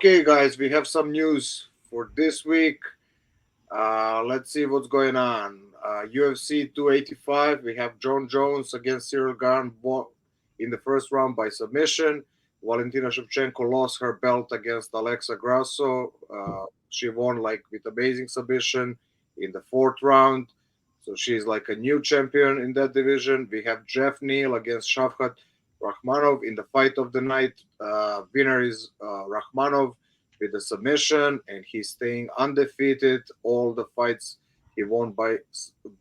Okay, guys, we have some news for this week. Let's see what's going on. UFC 285, we have John Jones against Cyril Gahn in the first round by submission. Valentina Shevchenko lost her belt against Alexa Grasso. She won like with amazing submission in the fourth round. So she's like a new champion in that division. We have Jeff Neal against Shavkat Rahmanov in the fight of the night. Winner is Rahmanov with a submission, and he's staying undefeated. All the fights he won by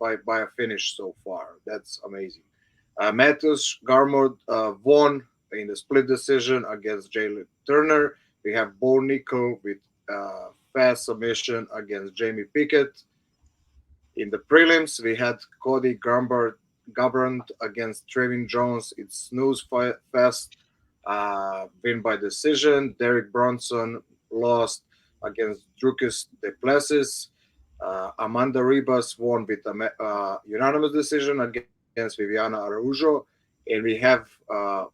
a finish so far. That's amazing. Matthews Garmod won in the split decision against Jalen Turner. We have Bo Nickel with fast submission against Jamie Pickett. In the prelims, we had Cody Garbrandt against Trevin Jones. It's snooze fest, win by decision. Derek Bronson lost against Drukis Duplessis. Amanda Ribas won with a unanimous decision against Viviana Araujo. And we have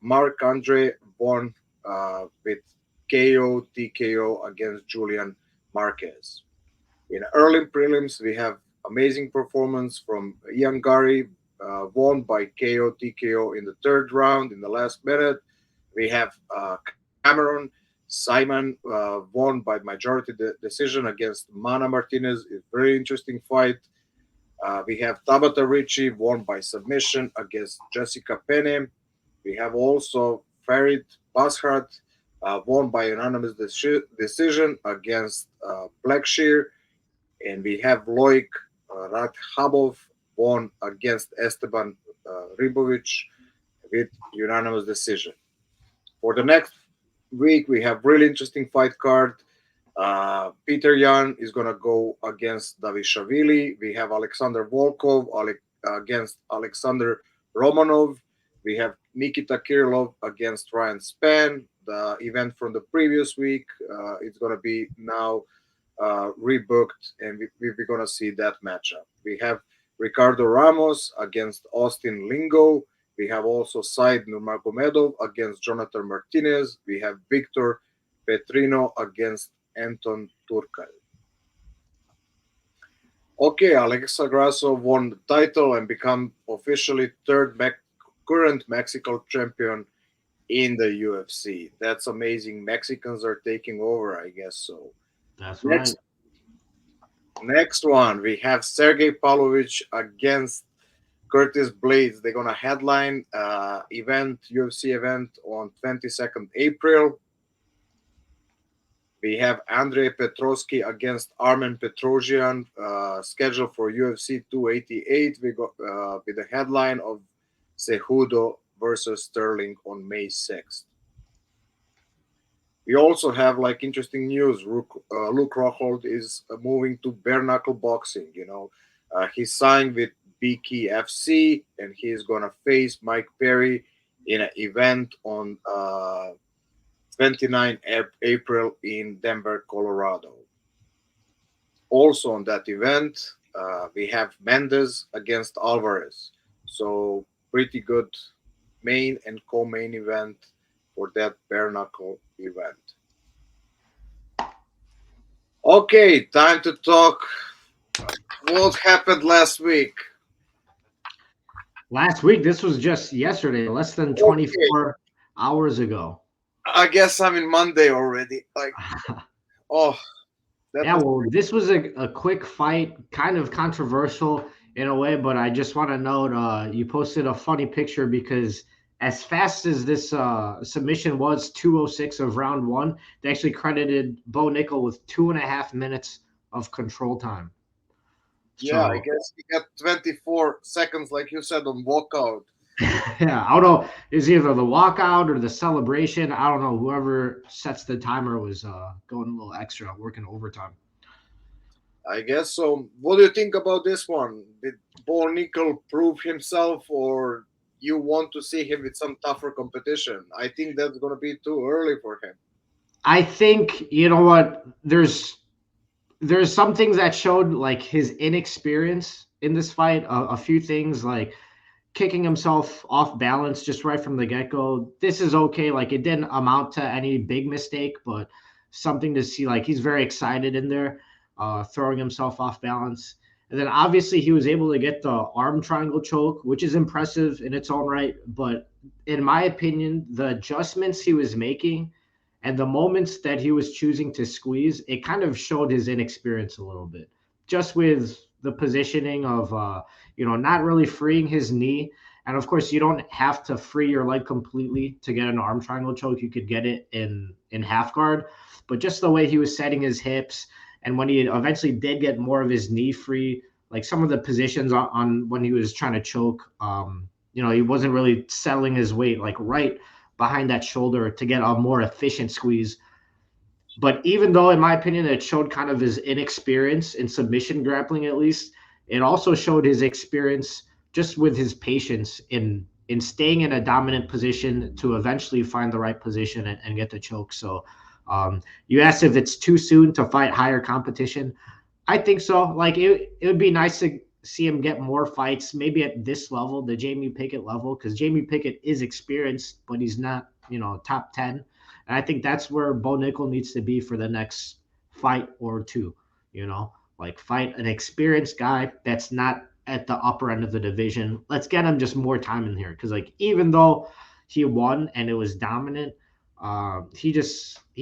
Mark Andre won with KO TKO against Julian Marquez. In early prelims, we have amazing performance from Ian Gary, won by KO TKO in the third round in the last minute. We have Cameron Simon won by majority decision against Mana Martinez. A very interesting fight. We have Tabata Ricci won by submission against Jessica Penne. We have also Farid Basharat won by unanimous decision against Blackshear. And we have Loik Radhabov won against Esteban Ribovic with unanimous decision. For the next week, we have really interesting fight card. Peter Yan is going to go against Davishvili. We have Alexander Volkov against Alexander Romanov. We have Nikita Kirillov against Ryan Spann. The event from the previous week, it's going to be now rebooked, and we're going to see that matchup. We have Ricardo Ramos against Austin Lingo. We have also Said Nurmagomedov against Jonathan Martinez. We have Victor Petrino against Anton Turkal. Okay, Alexa Grasso won the title and become officially current Mexico champion in the UFC. That's amazing. Mexicans are taking over, I guess so. That's right. Next one, we have Sergey Pavlovich against Curtis Blades. They're gonna headline UFC event on 22nd April. We have Andrei Petrovsky against Armen Petrosian, scheduled for UFC 288. We got with the headline of Cejudo versus Sterling on May 6th. We also have like interesting news. Luke Rockhold is moving to bare knuckle boxing. He signed with BKFC, and he's gonna face Mike Perry in an event on 29 April in Denver, Colorado. Also on that event, we have Mendes against Alvarez. So pretty good main and co-main event for that bare knuckle event. Okay, time to talk what happened last week. Last week, this was just yesterday, less than Okay, 24 hours ago. I guess I'm in Monday already. Like, oh, that Yeah, was well, this was a quick fight, kind of controversial in a way, but I just want to note you posted a funny picture because as fast as this submission was, 2:06 of round one, they actually credited Bo Nickel with 2.5 minutes of control time. yeah. I So guess he got 24 seconds, like you said, on walkout. yeah, I don't know. It's either the walkout or the celebration. I don't know. Whoever sets the timer was going a little extra, working overtime. I guess so. What do you think about this one? Did Bo Nickel prove himself, or you want to see him with some tougher competition? I think that's going to be too early for him. I think you know what. There's some things that showed like his inexperience in this fight. A few things like kicking himself off balance just right from the get go. This is okay. Like it didn't amount to any big mistake, but something to see. Like he's very excited in there, throwing himself off balance. And then obviously he was able to get the arm triangle choke, which is impressive in its own right. But in my opinion, the adjustments he was making and the moments that he was choosing to squeeze, it kind of showed his inexperience a little bit. Just with the positioning of, not really freeing his knee. And of course, you don't have to free your leg completely to get an arm triangle choke. You could get it in half guard, but just the way he was setting his hips, and when he eventually did get more of his knee free, like some of the positions on when he was trying to choke, he wasn't really settling his weight like right behind that shoulder to get a more efficient squeeze. But even though, in my opinion, it showed kind of his inexperience in submission grappling, at least, it also showed his experience just with his patience in staying in a dominant position to eventually find the right position and get the choke. So, you asked if it's too soon to fight higher competition. I think so. Like it would be nice to see him get more fights, maybe at this level, the Jamie Pickett level, because Jamie Pickett is experienced, but he's not, top 10. And I think that's where Bo Nickel needs to be for the next fight or two, like fight an experienced guy that's not at the upper end of the division. Let's get him just more time in here. Cause like even though he won and it was dominant, he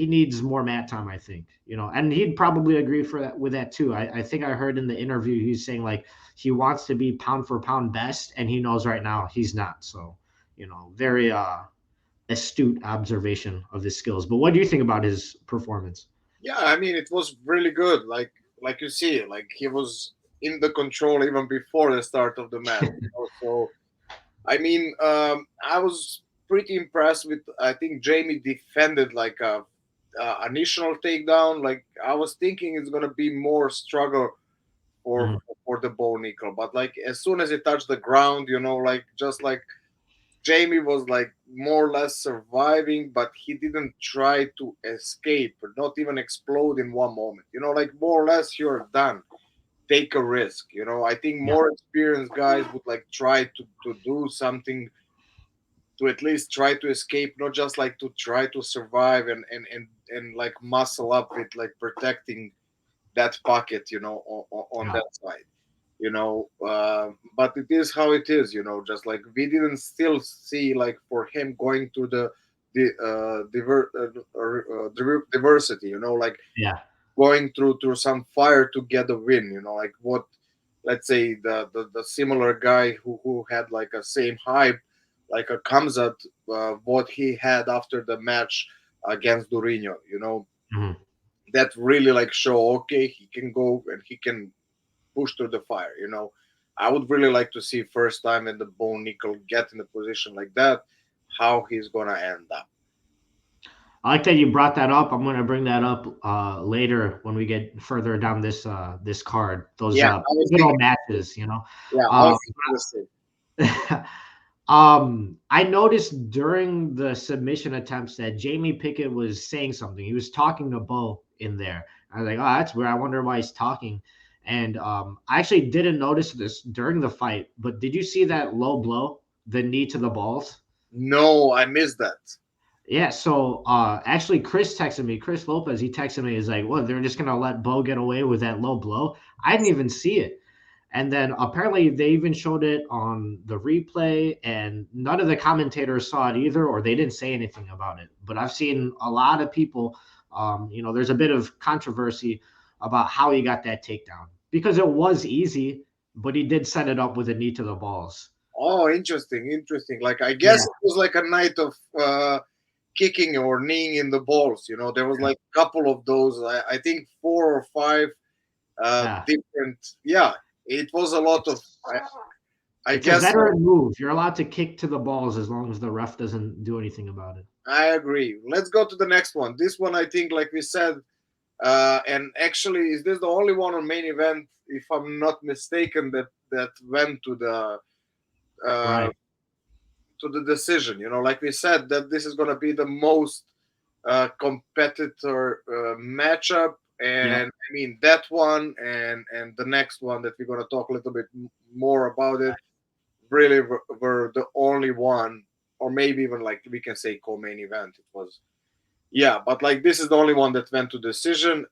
needs more mat time, I think, and he'd probably agree for that with that too. I think I heard in the interview he's saying like he wants to be pound for pound best, and he knows right now he's not. So, very astute observation of his skills. But what do you think about his performance? Yeah, I mean, it was really good. Like you see, like he was in the control even before the start of the match. So I mean, I was pretty impressed with. I think Jamie defended like a initial takedown. Like I was thinking it's gonna be more struggle for Mhm. for the Bo Nickel, but like as soon as it touched the ground, like just like Jamie was like more or less surviving, but he didn't try to escape or not even explode in one moment. Like more or less you're done. Take a risk. I think Yeah, more experienced guys would like try to do something to at least try to escape, not just like to try to survive and like muscle up with like protecting that pocket, on yeah, that side. But it is how it is. Just like we didn't still see like for him going to the diversity, like yeah. going through some fire to get a win. Like what, let's say the similar guy who had like a same hype, like a Kamzat, what he had after the match against Durinho. Mhm. That really like show okay he can go and he can push through the fire. I would really like to see first time in the Bone Nickel get in a position like that, how he's gonna end up. I like that you brought that up. I'm going to bring that up later when we get further down this card. Those Yeah, I was pivotal thinking. matches, Yeah, I Um, was thinking the same. I noticed during the submission attempts that Jamie Pickett was saying something. He was talking to Bo in there. I was like, oh, that's weird. I wonder why he's talking. And I actually didn't notice this during the fight, but did you see that low blow, the knee to the balls? No, I missed that. Yeah, so actually Chris texted me, Chris Lopez, he texted me, he's like, what, they're just gonna let Bo get away with that low blow? I didn't even see it. And then apparently they even showed it on the replay, and none of the commentators saw it either, or they didn't say anything about it. But I've seen a lot of people, there's a bit of controversy about how he got that takedown because it was easy, but he did set it up with a knee to the balls. Oh, interesting, interesting. Like I Yeah, guess it was like a night of kicking or kneeing in the balls. There was like a couple of those. I think four or five yeah. different. Yeah, it was a lot of. It's I it's a guess veteran move. You're allowed to kick to the balls as long as the ref doesn't do anything about it. I agree. Let's go to the next one. This one, I think, like we said, and actually, is this the only one on main event, if I'm not mistaken, that went uh, Right. to the decision? Like we said, that this is going to be the most competitor matchup, and Yep. I mean that one and the next one that we're going to talk a little bit more about it. Really, were the only one, or maybe even like we can say co-main event. It was. Yeah, but like this is the only one that went to decision.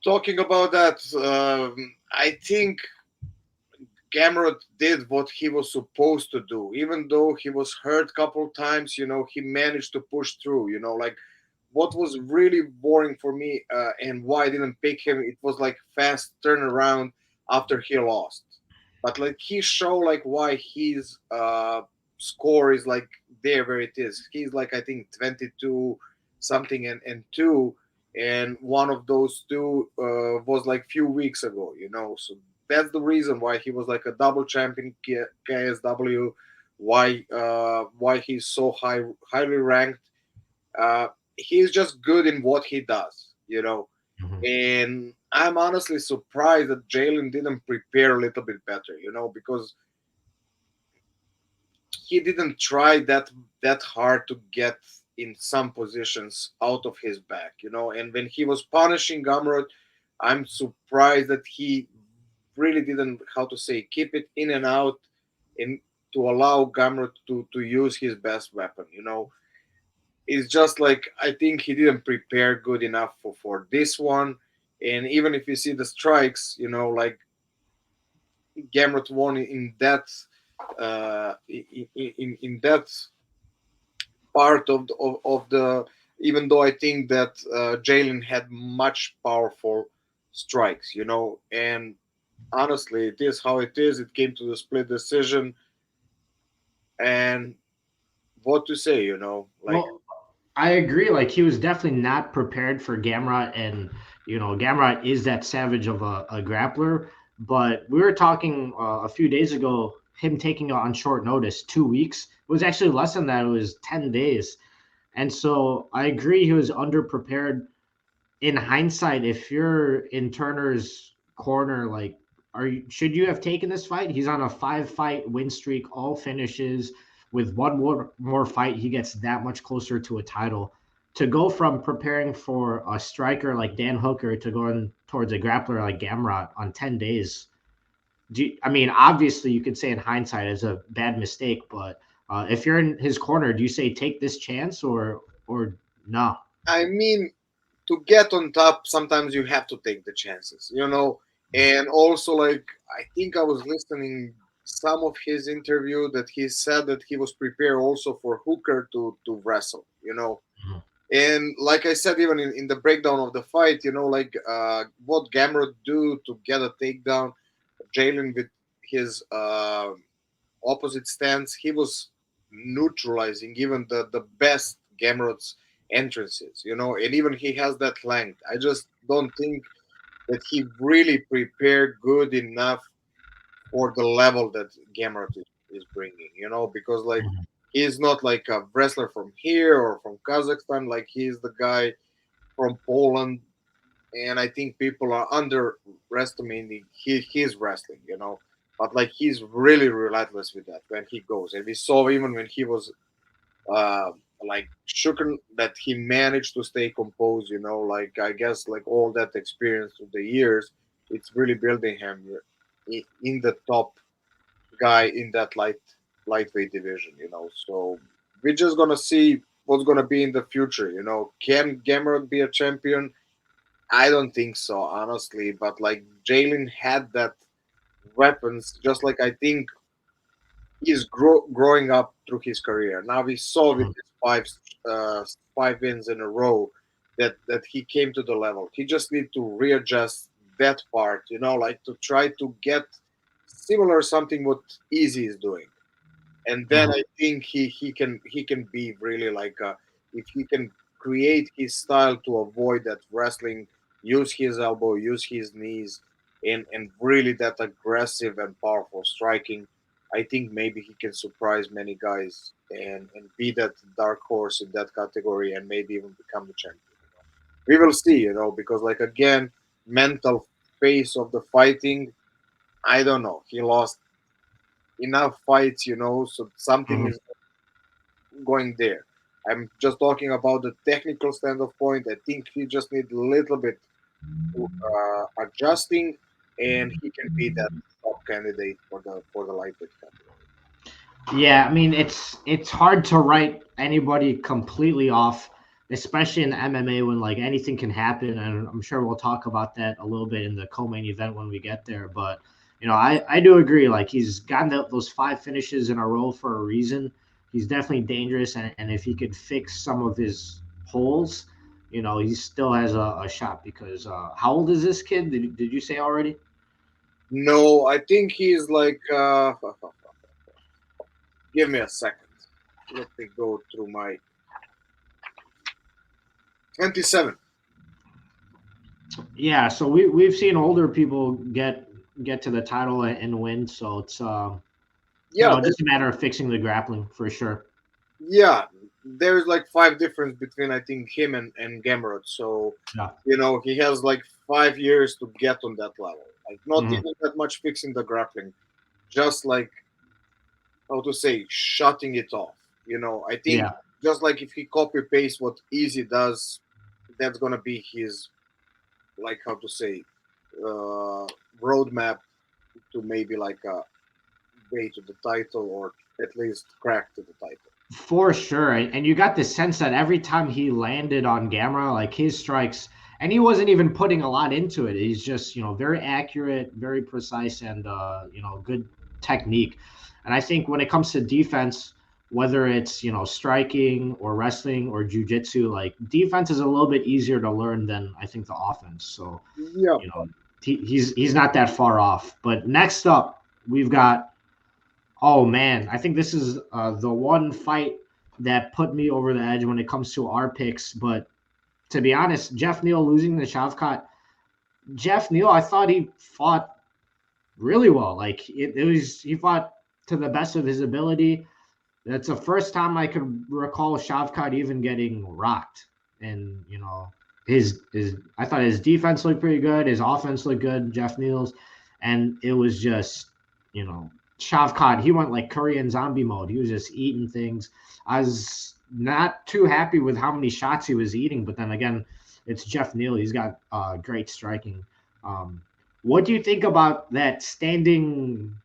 Talking about that, I think Gamrot did what he was supposed to do. Even though he was hurt a couple times, he managed to push through. Like what was really boring for me, and why I didn't pick him, it was like fast turnaround after he lost. But like he showed like why his score is like there where it is. He's like I think 22 something and two, and one of those two was like few weeks ago. So that's the reason why he was like a double champion KSW, why he's so highly ranked. uh, he's just good in what he does. Mhm. And I'm honestly surprised that Jalen didn't prepare a little bit better, because he didn't try that hard to get in some positions out of his back. And when he was punishing Gamrot, I'm surprised that he really didn't, how to say, keep it in and out, and to allow Gamrot to use his best weapon. It's just like I think he didn't prepare good enough for this one. And even if you see the strikes, Gamrot won in that in that part of the, even though I think that Jalen had much powerful strikes. And honestly, it is how it is. It came to the split decision, and what to say, like Well, I agree. Like he was definitely not prepared for Gamrot, and Gamrot is that savage of a grappler. But we were talking a few days ago, him taking it on short notice, 2 weeks. It was actually less than that. It was 10 days, and so I agree he was underprepared. In hindsight, if you're in Turner's corner, like, should you have taken this fight? He's on a 5 fight win streak, all finishes. With one more fight, he gets that much closer to a title. To go from preparing for a striker like Dan Hooker to going towards a grappler like Gamrot on 10 days. I mean, obviously, you could say in hindsight it's a bad mistake, but if you're in his corner, do you say take this chance or no? I mean, to get on top, sometimes you have to take the chances. And also, like, I think I was listening some of his interview that he said that he was prepared also for Hooker to wrestle. Mhm. And like I said, even in the breakdown of the fight, like what Gamrot do to get a takedown, Jalen with his opposite stance, he was neutralizing even the best Gamrot's entrances, and even he has that length. I just don't think that he really prepared good enough for the level that Gamrot is bringing, because like he's not like a wrestler from here or from Kazakhstan, like he's the guy from Poland, and I think people are underestimating his wrestling. But like he's really relentless with that when he goes, and we saw even when he was uh, like shooken that he managed to stay composed. Like I guess like all that experience of the years, it's really building him in the top guy in that lightweight division. So we're just gonna see what's gonna be in the future. Can Gamrot be a champion? I don't think so, honestly. But like Jalen had that weapons, just like I think he's growing up through his career. Now we saw with Mhm. his uh, 5 wins in a row that he came to the level. He just need to readjust that part, like to try to get similar something what Easy is doing, and then Mhm. I think he can be really like if he can create his style to avoid that wrestling, use his elbow, use his knees, and really that aggressive and powerful striking. I think maybe he can surprise many guys and be that dark horse in that category and maybe even become the champion. We will see, because like again, mental pace of the fighting. I don't know. He lost enough fights, so something Mhm. is going there. I'm just talking about the technical standpoint. I think he just needs a little bit adjusting, and he can be that top candidate for the lightweight category. Yeah, I mean it's hard to write anybody completely off, especially in MMA when like anything can happen, and I'm sure we'll talk about that a little bit in the co-main event when we get there. But I do agree. Like he's gotten those five finishes in a row for a reason. He's definitely dangerous, and if he could fix some of his holes, he still has a shot. Because how old is this kid? Did you say already? No, I think he's like. Give me a second. Let me go through my 27. Yeah, so we've seen older people get to the title and win. So it's Yeah, just a matter of fixing the grappling for sure. yeah. There's like five difference between I think him and Gamrot. So Yeah. he has like 5 years to get on that level. Like not Hmm. even that much fixing the grappling, just like how to say shutting it off. I think Yeah. just like if he copy paste what Easy does, that's gonna be his like how to say uh, roadmap to maybe like a way to the title or at least crack to the title. For sure. And you got the sense that every time he landed on Gamera, like his strikes, and he wasn't even putting a lot into it. He's just, very accurate, very precise, and, good technique. And I think when it comes to defense, whether it's, striking or wrestling or jujitsu, like defense is a little bit easier to learn than I think the offense. So, Yeah, you know, he's not that far off. But next up, we've got Oh man, I think this is the one fight that put me over the edge when it comes to our picks. But to be honest, Jeff Neal losing the Shavkat, Jeff Neal, I thought he fought really well. Like it was, he fought to the best of his ability. That's the first time I could recall Shavkat even getting rocked. And his I thought his defense looked pretty good, his offense looked good, Jeff Neal's, and it was just you know Shavkat. He went like Korean zombie mode. He was just eating things. I was not too happy with how many shots he was eating, but then again, it's Jeff Neal. He's got great striking. Um, what do you think about that standing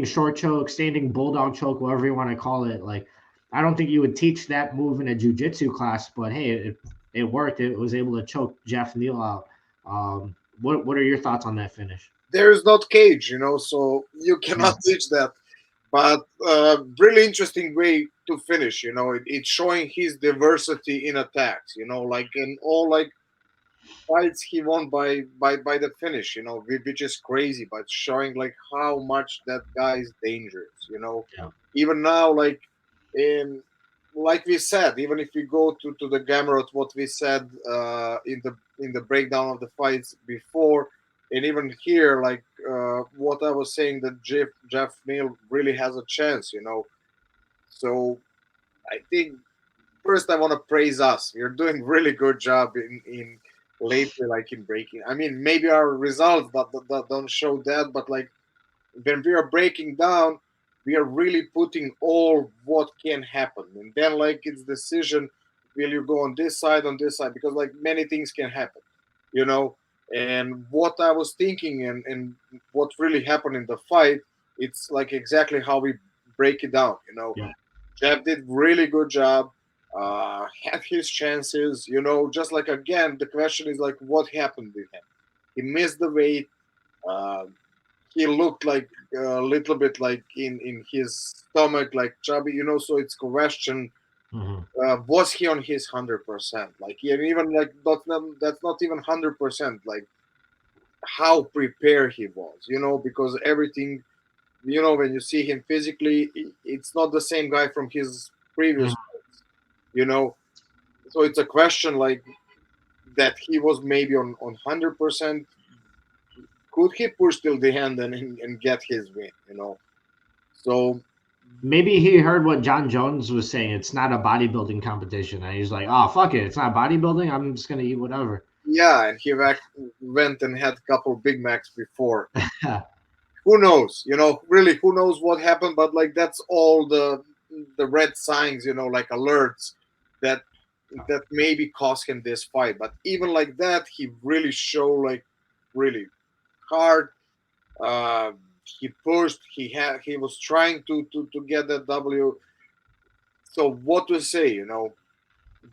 short choke, standing bulldog choke, whatever you want to call it? Like, I don't think you would teach that move in a jujitsu class, but hey, it worked. It was able to choke Jeff Neal out. What are your thoughts on that finish? there is not cage, so you Yeah, cannot teach that. But really interesting way to finish. It's showing his diversity in attacks. Like in all like fights he won by the finish. Which is crazy, but showing like how much that guy is dangerous. yeah, Even now, in like we said, even if we go to the Gamrot, what we said in the breakdown of the fights before, and even here, like what I was saying that Jeff Neal really has a chance. So I think first I want to praise us. We're doing really good job in lately, like in breaking. I mean, maybe our results that don't show that, but like when we are breaking down, we are really putting all what can happen, and then like it's decision: will you go on this side, because like many things can happen, you know. And what I was thinking and what really happened in the fight, it's like exactly how we break it down. yeah. Jeff did really good job. Had his chances, just like again, the question is like what happened with him. He missed the weight. Uh, he looked like a little bit like in his stomach, like chubby, So it's question: Hmm. was he on his 100%? Like even like that's not even 100%. Like how prepared he was, because everything, when you see him physically, it's not the same guy from his previous Hmm. fights, you know. So it's a question like that he was maybe on 100%. Could he push till the end and get his win? So Maybe he heard what John Jones was saying. It's not a bodybuilding competition, and he's like, "Oh fuck it, it's not bodybuilding. I'm just gonna eat whatever." yeah, and he went and had a couple Big Macs before. Who knows? Really, who knows what happened? But like that's all the red signs, like alerts that maybe cost him this fight. But even like that, he really showed like really hard. Uh, he pushed. He was trying to get that W. So what to say?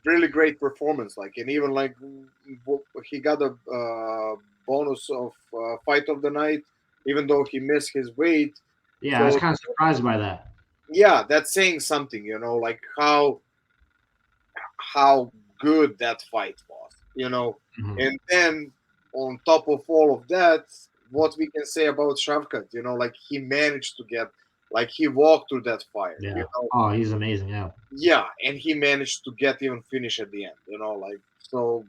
Really great performance. Like, and even like he got a bonus of fight of the night, even though he missed his weight. Yeah, I was So kind of surprised by that. yeah, that's saying something. Like how good that fight was. Mhm. And then on top of all of that, what we can say about Shavkat? Like he managed to get, like he walked through that fire. Yeah. Oh, he's amazing. Yeah. Yeah, and he managed to get even finish at the end. Like so.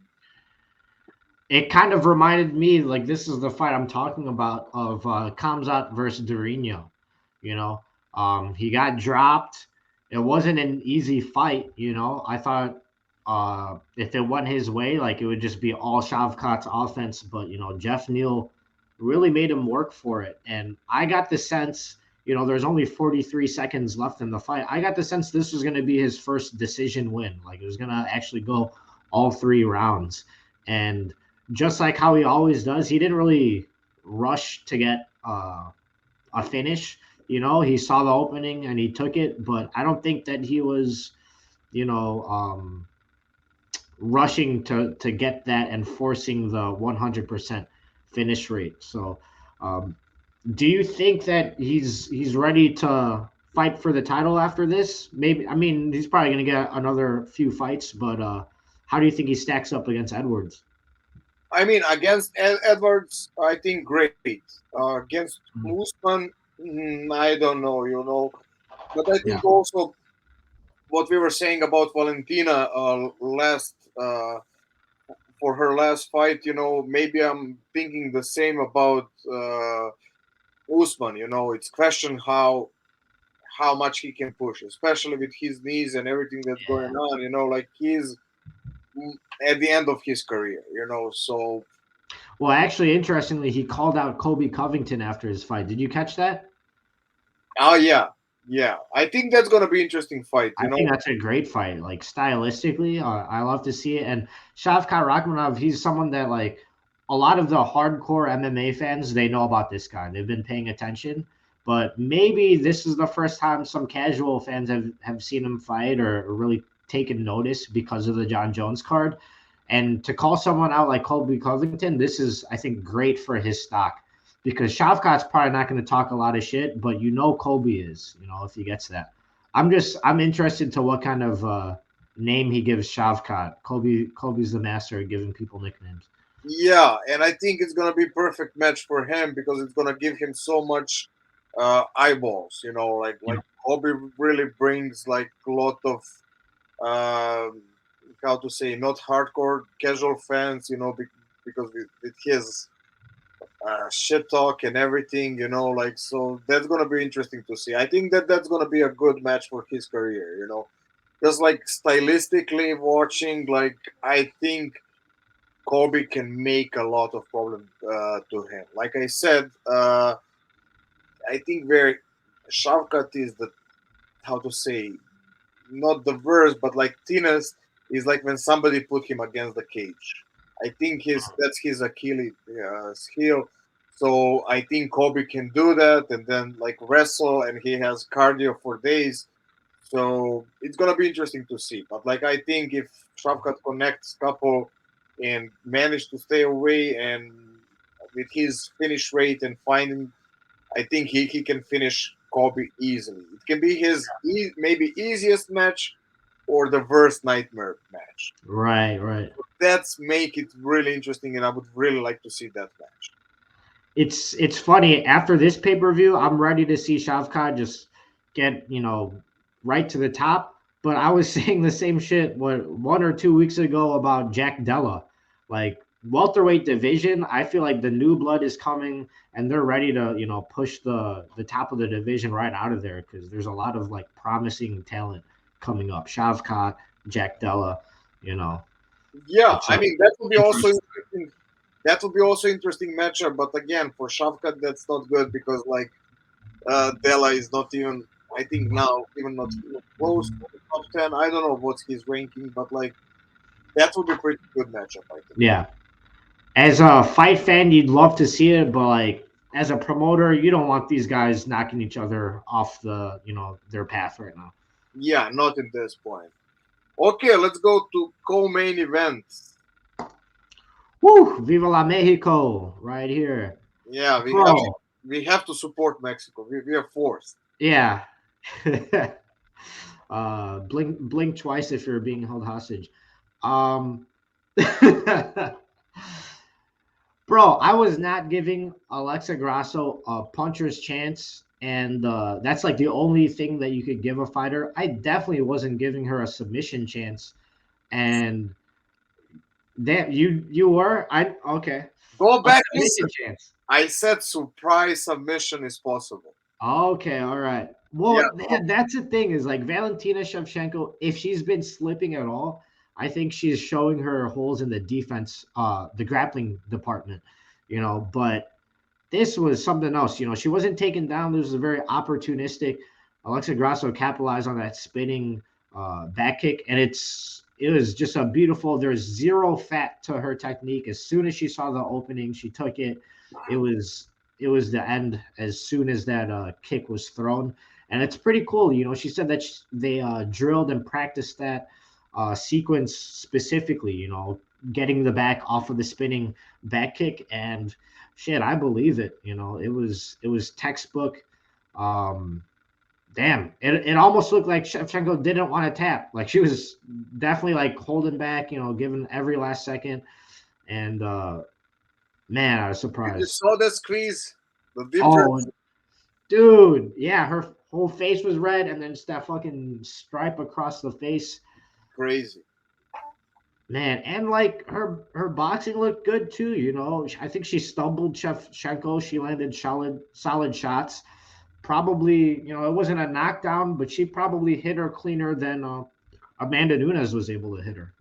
It kind of reminded me, like, this is the fight I'm talking about, of Kamzat versus Dorino. You know, he got dropped. It wasn't an easy fight. I thought if it went his way, like, it would just be all Shavkat's offense. But Jeff Neal really made him work for it, and I got the sense. There's only 43 seconds left in the fight. I got the sense this was going to be his first decision win. Like, it was going to actually go all 3 rounds. And just like how he always does, he didn't really rush to get a finish. He saw the opening and he took it, but I don't think that he was, you know, um, rushing to get that and forcing the 100% finish rate. So, um, do you think that he's ready to fight for the title after this? Maybe. I mean, he's probably going to get another few fights, but how do you think he stacks up against Edwards? I mean, against Edwards, I think great. Against Mm. Usman, I don't know. But I Yeah. think also what we were saying about Valentina last for her last fight. Maybe I'm thinking the same about Usman. It's question how much he can push, especially with his knees and everything that's going Yeah. on. Like he's at the end of his career. So Well, actually, interestingly, he called out Kobe Covington after his fight. Did you catch that? oh yeah, yeah. I think that's gonna be interesting fight. I think that's a great fight. Like, stylistically, I love to see it. And Shavkat Rakhmonov, he's someone that, like, a lot of the hardcore MMA fans, they know about this guy. They've been paying attention. But maybe this is the first time some casual fans have seen him fight, or really taken notice because of the John Jones card. And to call someone out like Colby Covington, this is, I think, great for his stock, because Shavkat's probably not going to talk a lot of shit, but Colby is, if he gets that. I'm interested to what kind of name he gives Shavkat. Colby's the master of giving people nicknames. Yeah, and I think it's gonna be perfect match for him because it's gonna give him so much eyeballs. Like Yeah. Kobe really brings like a lot of um how to say, not hardcore casual fans. Because with his shit talk and everything. Like so that's gonna be interesting to see. I think that's gonna be a good match for his career. Just like stylistically watching, like I think Kobe can make a lot of problem to him. Like I said, I think very Shavkat is the, how to say, not the worst, but like thinnest is like when somebody put him against the cage. I think that's his Achilles heel. So I think Kobe can do that and then like wrestle, and he has cardio for days. So it's gonna be interesting to see. But like I think if Shavkat connects couple and manage to stay away and with his finish rate and finding, I think he can finish Kobe easily. It can be his maybe easiest match or the worst nightmare match. Right, right. That's make it really interesting, and I would really like to see that match. It's funny. After this pay per view, I'm ready to see Shavkat just get right to the top. But I was saying the same shit 1 or 2 weeks ago about Jack Della. Like, welterweight division, I feel like the new blood is coming, and they're ready to push the top of the division right out of there, because there's a lot of, like, promising talent coming up. Shavkat, Jack Della, you know, Yeah, it's I mean that would be also interesting. interesting. That would be also interesting matchup, but again for Shavkat that's not good because like Della is not even, I think now, even not even close to the top 10. I don't know what's his ranking, but like that would be pretty good matchup, I think. Yeah. As a fight fan, you'd love to see it, but, like, as a promoter, you don't want these guys knocking each other off their path right now. Yeah, not in this point. Okay, let's go to co-main events. Woo! Viva la Mexico! Right here. Yeah, Bro, we have to support Mexico. We are forced. yeah. Blink twice if you're being held hostage. Um, bro, I was not giving Alexa Grasso a puncher's chance, and that's like the only thing that you could give a fighter. I definitely wasn't giving her a submission chance, and that you were I okay Go a back, listen. submission chance. I said surprise submission is possible. Okay, all right. Yeah, Well, that's the thing is like Valentina Shevchenko, if she's been slipping at all, I think she's showing her holes in the defense, the grappling department, but this was something else. She wasn't taken down. This was a very opportunistic. Alexa Grasso capitalized on that spinning back kick, and it was just a beautiful. There's zero fat to her technique. As soon as she saw the opening, she took it. It was it was the end as soon as that kick was thrown, and it's pretty cool. She said that they drilled and practiced that sequence specifically. Getting the back off of the spinning back kick and shit, I believe it. It was textbook. Um, damn, it almost looked like Shevchenko didn't want to tap. Like she was definitely like holding back, giving every last second. And man, I was you surprised. saw the squeeze, the difference. Oh, dude, yeah, her whole face was red, and then just that fucking stripe across the face. Crazy. Man, and like her boxing looked good too. I think she stumbled Shevchenko. She landed solid shots. Probably, it wasn't a knockdown, but she probably hit her cleaner than Amanda Nunes was able to hit her.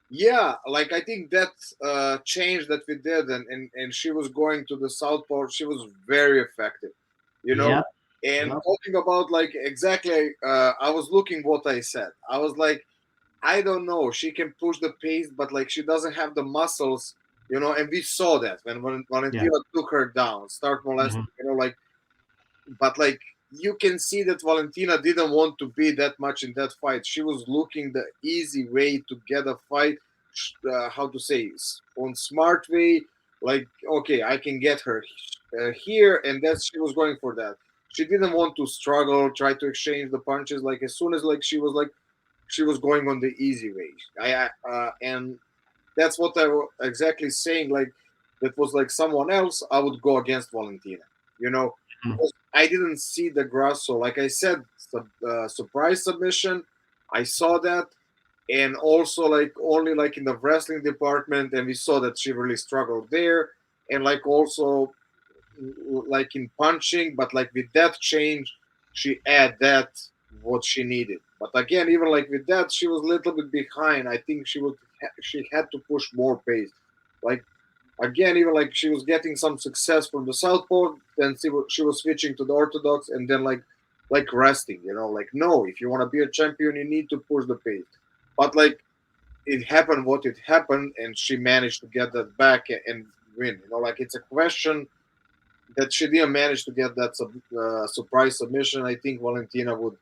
Yeah, like I think that change that we did, and she was going to the southpaw. She was very effective, you know. Yep. And Yep. talking about like exactly, I was looking what I said. I was like, I don't know. She can push the pace, but like she doesn't have the muscles, And we saw that when Yeah. Valentina took her down, start molesting, Hmm. like. But like you can see that Valentina didn't want to be that much in that fight. She was looking the easy way to get a fight. How to say on smart way. Like okay, I can get her here, and that's she was going for that. She didn't want to struggle, try to exchange the punches. Like as soon as like she was going on the easy way. And that's what I was exactly saying. Like that was like someone else, I would go against Valentina. Because I didn't see the Grasso. Like I said, surprise submission. I saw that, and also like only like in the wrestling department, and we saw that she really struggled there, and like also like in punching, but like with that change, she had that what she needed. But again, even like with that, she was a little bit behind. I think she had to push more pace. Like again, even like she was getting some success from the southpaw, then she was switching to the orthodox, and then like resting. Like no, if you want to be a champion, you need to push the pace. But like it happened what it happened, and she managed to get that back and win. Like it's a question that she didn't manage to get that surprise submission. I think Valentina would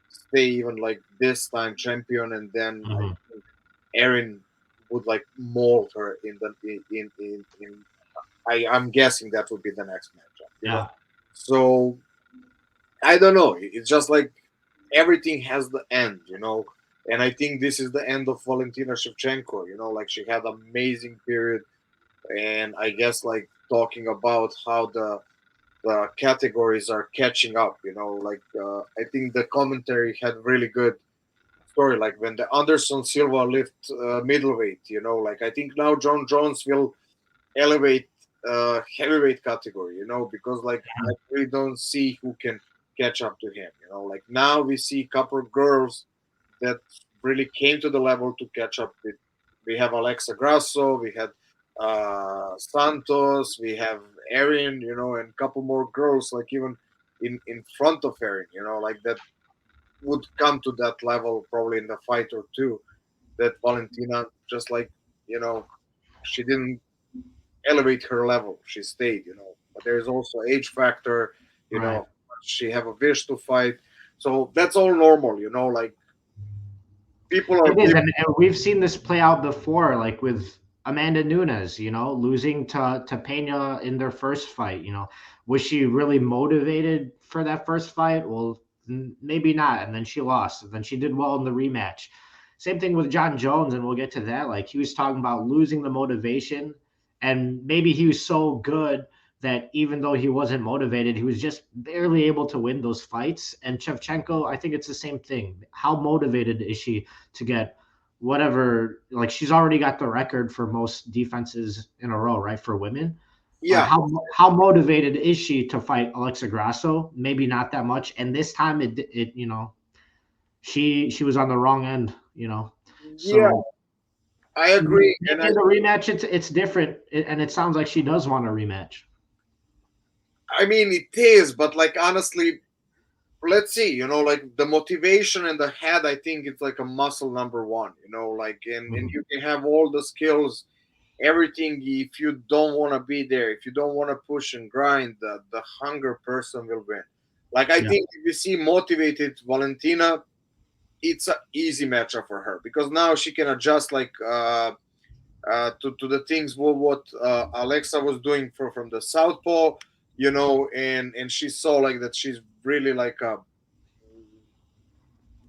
stay even like this time champion, and then I Hmm. think Erin would like mold her in the in I'm guessing that would be the next matchup. Yeah. So I don't know. It's just like everything has the end. And I think this is the end of Valentina Shevchenko. Like she had amazing period, and I guess like talking about how the categories are catching up. Like I think the commentary had really good story. Like when the Anderson Silva lift middleweight. Like I think now John Jones will elevate heavyweight category. Because like I really don't see who can catch up to him. Like now we see a couple of girls that really came to the level to catch up with. We have Alexa Grasso, we had Santos, we have Erin, and a couple more girls, like even in front of Erin, like that would come to that level probably in the fight or two. That Valentina just like, you know, she didn't elevate her level. She stayed. but there's also age factor. You Right. know, she have a wish to fight, so that's all normal. You know, like people are It is, people. and we've seen this play out before, like with Amanda Nunes, losing to Pena in their first fight. Was she really motivated for that first fight? Well, maybe not, and then she lost, and then she did well in the rematch. Same thing with John Jones, and we'll get to that. Like he was talking about losing the motivation, and maybe he was so good that even though he wasn't motivated, he was just barely able to win those fights. And Shevchenko, I think it's the same thing. How motivated is she to get whatever? Like she's already got the record for most defenses in a row, right, for women. But Yeah, how motivated is she to fight Alexa Grasso? Maybe not that much. And this time it she was on the wrong end. yeah, So I maybe agree, and in the rematch it's different, and it sounds like she does want a rematch. I mean it is, but like honestly, let's see. You know, like the motivation and the head, I think it's like a muscle number one. You know, like and Mhm. you can have all the skills, everything. If you don't want to be there, if you don't want to push and grind, the hunger person will win. Like I Yeah, think if you see motivated Valentina, it's an easy matchup for her because now she can adjust like to the things what Alexa was doing from the southpaw, you know, and she saw like that she's really like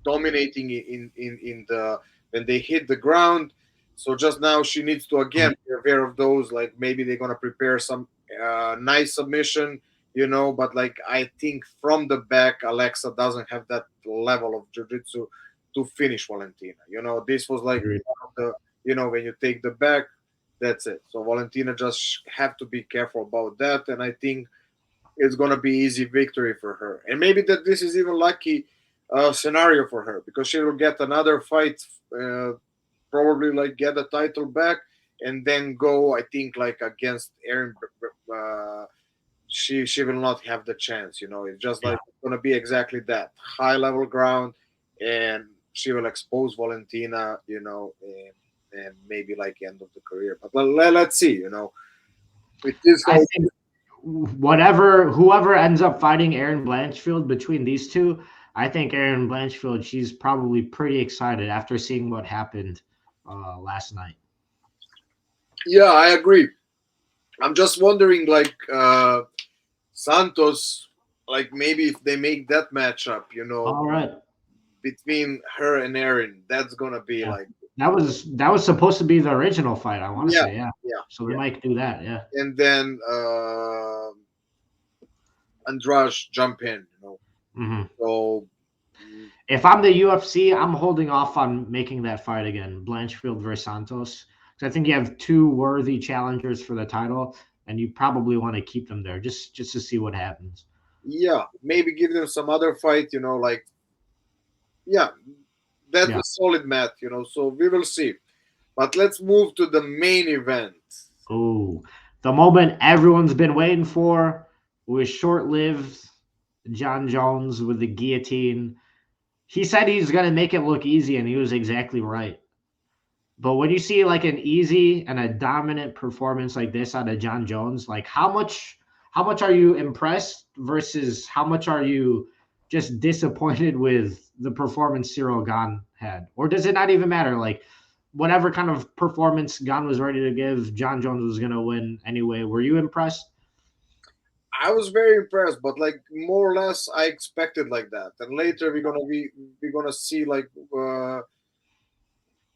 dominating in the when they hit the ground. So just now she needs to again be aware of those. Like maybe they're gonna prepare some nice submission, you know. But like I think from the back, Alexa doesn't have that level of jiu-jitsu to finish Valentina. You know, this was like agreed. one of the, you know, when you take the back, that's it. So Valentina just have to be careful about that, and I think it's gonna be easy victory for her. And maybe that this is even lucky scenario for her because she will get another fight, uh, probably like get the title back, and then go. I think like against Erin. She will not have the chance. You know, it's just Yeah. like it's gonna be exactly that high level ground, and she will expose Valentina. You know, and maybe like end of the career. But let's see. You know, it is I how. think whoever ends up fighting Aaron Blanchfield between these two, I think Aaron Blanchfield, she's probably pretty excited after seeing what happened last night. Yeah, I agree. I'm just wondering, like Santos, like maybe if they make that matchup, you know, All right. between her and Erin, that's gonna be Yeah. like, That was supposed to be the original fight, I want to yeah, say, yeah. yeah, So they yeah. might do that, yeah. And then Andrade jump in, you know. Hmm. So If I'm the UFC, I'm holding off on making that fight again, Blanchfield versus Santos. Because I think you have two worthy challengers for the title, and you probably want to keep them there just to see what happens. yeah, maybe give them some other fight, you know, like yeah, that's Yeah. a solid match, you know. So we will see. But let's move to the main event. Oh, the moment everyone's been waiting for was short-lived. John Jones with the guillotine. He said he's gonna make it look easy, and he was exactly right. But when you see like an easy and a dominant performance like this out of John Jones, like how much are you impressed versus how much are you just disappointed with the performance Cyril Gahn had? Or does it not even matter? Like whatever kind of performance Gahn was ready to give, John Jones was gonna win anyway. Were you impressed? I was very impressed, but like more or less, I expected like that. And later we're gonna see like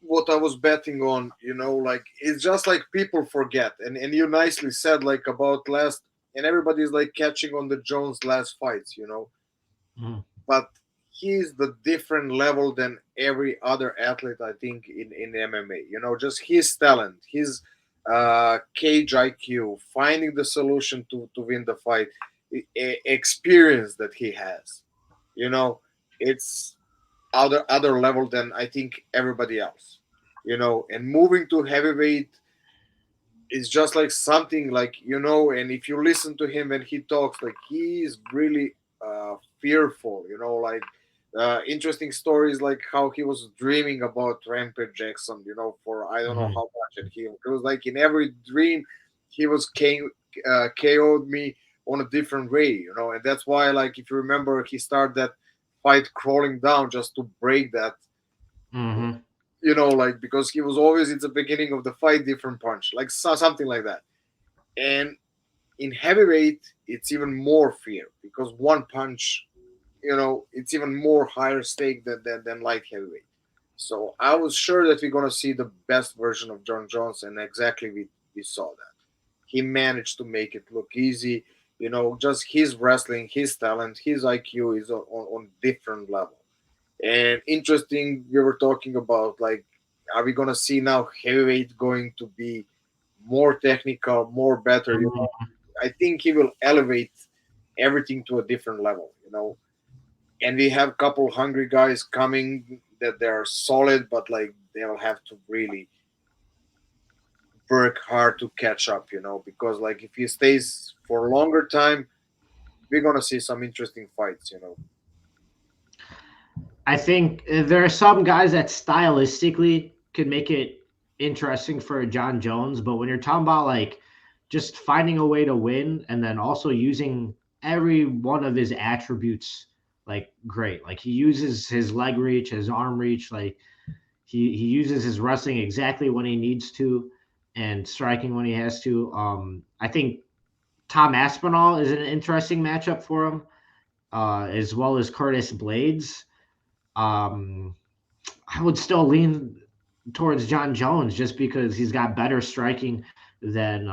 what I was betting on. You know, like it's just like people forget, and you nicely said like about last, and everybody's like catching on the Jones last fights. You know, Mhm. but he's the different level than every other athlete I think in MMA. You know, just his talent, his cage IQ, finding the solution to win the fight, experience that he has. You know, it's other level than I think everybody else. You know, and moving to heavyweight is just like something like, you know, and if you listen to him when he talks, like he is really fearful, you know, like interesting stories like how he was dreaming about Rampage Jackson, you know, for I don't know Mhm. how much, and he was like in every dream he was came KO'd me on a different way, and that's why, like, if you remember, he started that fight crawling down just to break that, Hmm. like, because he was always at the beginning of the fight different punch, like something like that. And in heavyweight, it's even more fear because one punch, it's even more higher stake than light heavyweight. So I was sure that we're gonna see the best version of John Jones, and exactly we saw that. He managed to make it look easy. Just his wrestling, his talent, his IQ is on different level. And interesting, we were talking about, like, are we gonna see now heavyweight going to be more technical, more better? I think he will elevate everything to a different level. And we have a couple hungry guys coming that they're solid, but like they'll have to really work hard to catch up. Because like if he stays for a longer time, we're gonna see some interesting fights. I think there are some guys that stylistically could make it interesting for John Jones, but when you're talking about like just finding a way to win and then also using every one of his attributes like great. Like he uses his leg reach, his arm reach, like he uses his wrestling exactly when he needs to and striking when he has to. I think Tom Aspinall is an interesting matchup for him, as well as Curtis Blades. Um, I would still lean towards John Jones just because he's got better striking than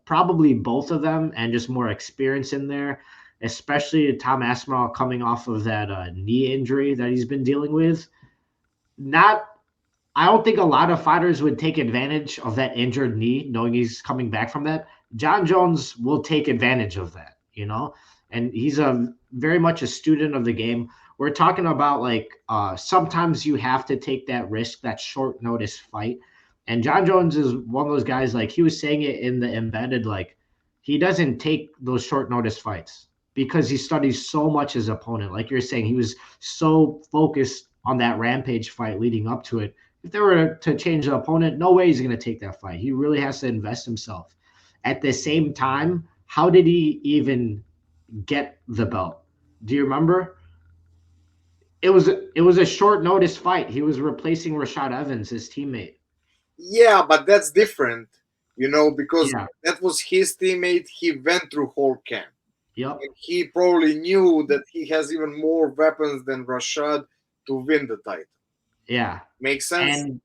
probably both of them and just more experience in there, especially Tom Aspinall coming off of that knee injury that he's been dealing with. Not, I don't think a lot of fighters would take advantage of that injured knee, knowing he's coming back from that. John Jones will take advantage of that, and he's a very much a student of the game. We're talking about like sometimes you have to take that risk, that short notice fight. And John Jones is one of those guys, like he was saying it in the embedded, like he doesn't take those short notice fights because he studies so much his opponent. Like you're saying, he was so focused on that rampage fight leading up to it. If they were to change the opponent, no way he's going to take that fight. He really has to invest himself. At the same time, how did he even get the belt? Do you remember? It was a short notice fight. He was replacing Rashad Evans, his teammate. Yeah, but that's different, because Yeah. that was his teammate. He went through whole camp. Yep. And he probably knew that he has even more weapons than Rashad to win the title. Yeah. Makes sense?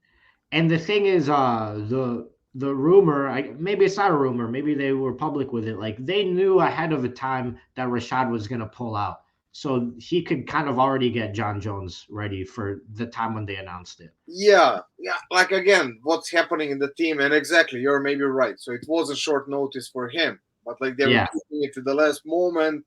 And the thing is, the rumor, maybe it's not a rumor, maybe they were public with it. Like they knew ahead of a time that Rashad was gonna pull out, so he could kind of already get John Jones ready for the time when they announced it. Yeah, yeah. Like again, what's happening in the team, and exactly, you're maybe right. So it was a short notice for him, but like they were Yeah. keeping it to the last moment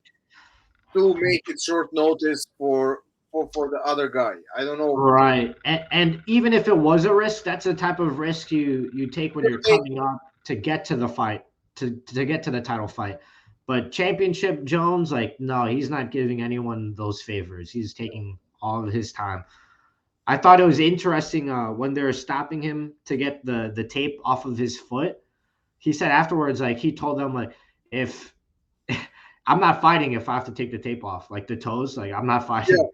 to make it short notice for the other guy. I don't know. Right. And even if it was a risk, that's the type of risk you take when You're you're coming taking. up to get to the fight, to get to the title fight. But Championship Jones, like, no, he's not giving anyone those favors. He's taking all of his time. I thought it was interesting when they were stopping him to get the tape off of his foot. He said afterwards, like he told them, like, if I'm not fighting if I have to take the tape off, like the toes, like I'm not Yeah. fighting.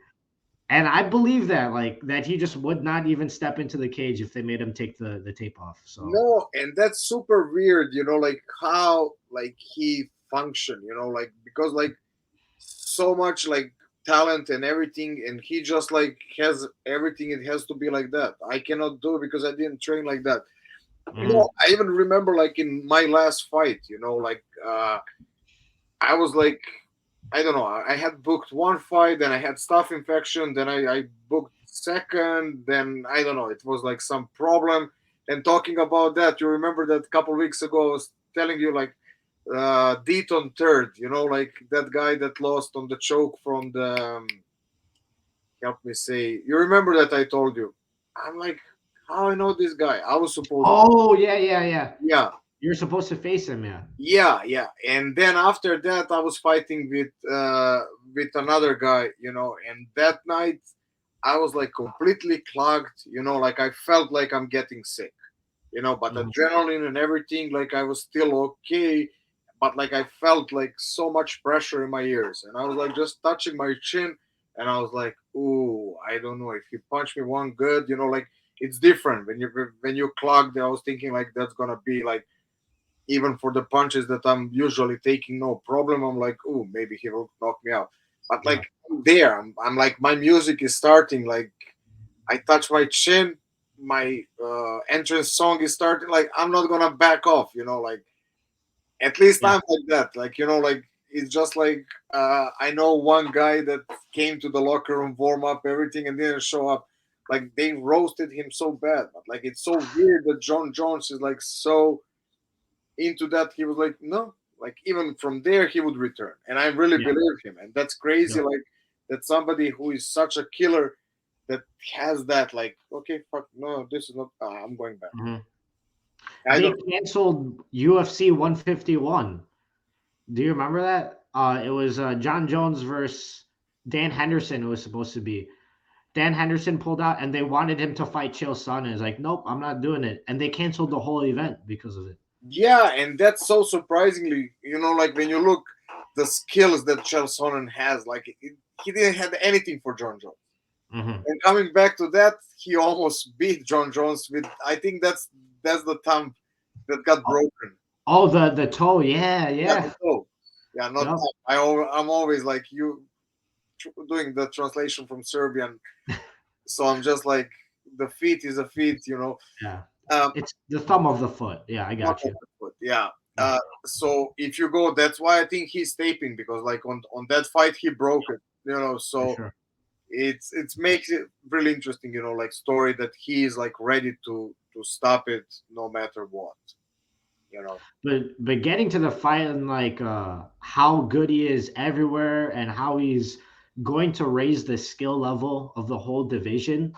And I believe that, like that he just would not even step into the cage if they made him take the tape off. So No, and that's super weird, like how like he functioned, like because like so much like talent and everything, and he just like has everything. It has to be like that. I cannot do it because I didn't train like that. mhm. I even remember like in my last fight, like I was like, I don't know, I had booked one fight, then I had staph infection, then I booked second, then I don't know, it was like some problem. And talking about that, you remember that a couple weeks ago I was telling you like Deaton third, like that guy that lost on the choke from the help me say, you remember that I told you. I'm like, how I know this guy? I was supposed to, Oh yeah. yeah. You're supposed to face him, yeah. Yeah, yeah. And then after that, I was fighting with another guy, and that night I was like completely clogged, like I felt like I'm getting sick, but Mhm. adrenaline and everything, like I was still okay. but like I felt like so much pressure in my ears, and I was like just touching my chin, and I was like, "Ooh, I don't know if he punched me one good, like it's different when you clogged." I was thinking like that's gonna be like even for the punches that I'm usually taking, no problem. I'm like, "Ooh, maybe he will knock me out," but Yeah. like there, I'm like my music is starting, like I touch my chin, my entrance song is starting, like I'm not gonna back off, like at least Yeah. I'm like that. Like, like it's just like I know one guy that came to the locker room, warm up everything, and didn't show up. Like they roasted him so bad, but like it's so weird that John Jones is like so into that. He was like, no, like even from there he would return, and I really Yeah. believe him, and that's crazy. Yeah. Like that somebody who is such a killer that has that. Like, okay, fuck, no, this is not. I'm going back. Mhm. I They don't. canceled UFC 151. Do you remember that? It was John Jones versus Dan Henderson. It was supposed to be. Dan Henderson pulled out, and they wanted him to fight Chael Sonnen. And he's like, "Nope, I'm not doing it." And they canceled the whole event because of it. Yeah, and that's so surprisingly, like when you look the skills that Sonnen has, like he didn't have anything for John Jones. Hmm. And coming back to that, he almost beat John Jones with. I think that's the thumb that got Oh, broken. oh, the toe. Yeah, Yeah, the yeah. toe. Yeah, not Yep. thumb. I'm always like you doing the translation from Serbian, so I'm just like the feet is a feet. Yeah. Um, It's the thumb of the foot. Yeah, I Not got on you. the foot. Yeah. Yeah, So if you go, that's why I think he's taping because like on that fight he broke it. for So sure. it's makes it really interesting. Like story that he is like ready to stop it no matter what. You know. But getting to the fight and like how good he is everywhere and how he's going to raise the skill level of the whole division.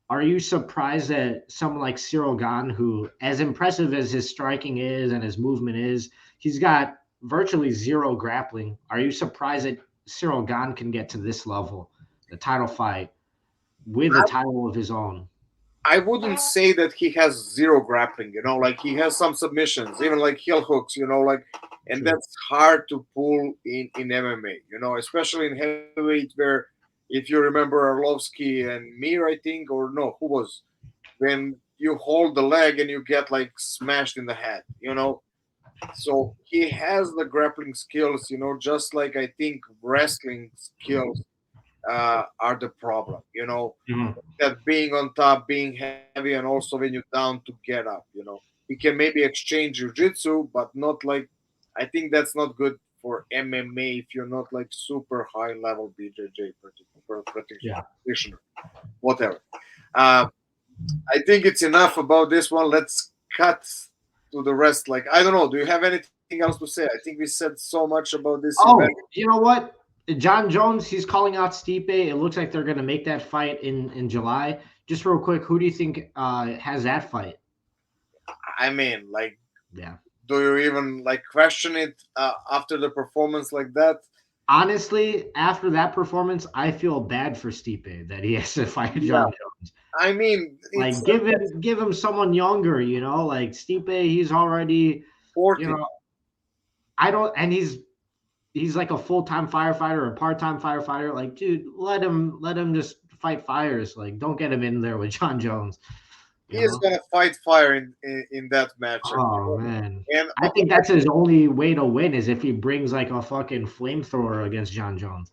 Are you surprised that someone like Cyril Gahn, who, as impressive as his striking is and his movement is, he's got virtually zero grappling? Are you surprised that Cyril Gahn can get to this level, the title fight, with a title of his own? I wouldn't say that he has zero grappling, like he has some submissions, even like heel hooks, like, and True. that's hard to pull in MMA, especially in heavyweight where if you remember Arlovsky and Mir, I think, or no, who was when you hold the leg and you get like smashed in the head. So he has the grappling skills, just like I think wrestling skills are the problem, Mhm. that being on top, being heavy, and also when you're down to get up. He can maybe exchange jujitsu, but not like. I think that's not good for MMA if you're not like super high level BJJ Yeah. practitioner, whatever. Uh, I think it's enough about this one. Let's cut to the rest. Like I don't know. Do you have anything else to say? I think we said so much about this event. Oh, you know what? John Jones, he's calling out Stipe. It looks like they're going to make that fight in July. Just real quick, who do you think has that fight? I mean, like, Yeah. do you even like question it after the performance like that? Honestly, after that performance, I feel bad for Stipe that he has to fight Yeah, John Jones. I mean, it's Like give him someone younger, like Stipe, he's already, you 40. know, I don't and he's like a full-time firefighter or a part-time firefighter. Like, dude, let him just fight fires. Like, don't get him in there with John Jones, He you is know? gonna fight fire in that matchup. Oh man. And I think that's his only way to win is if he brings like a fucking flamethrower against John Jones.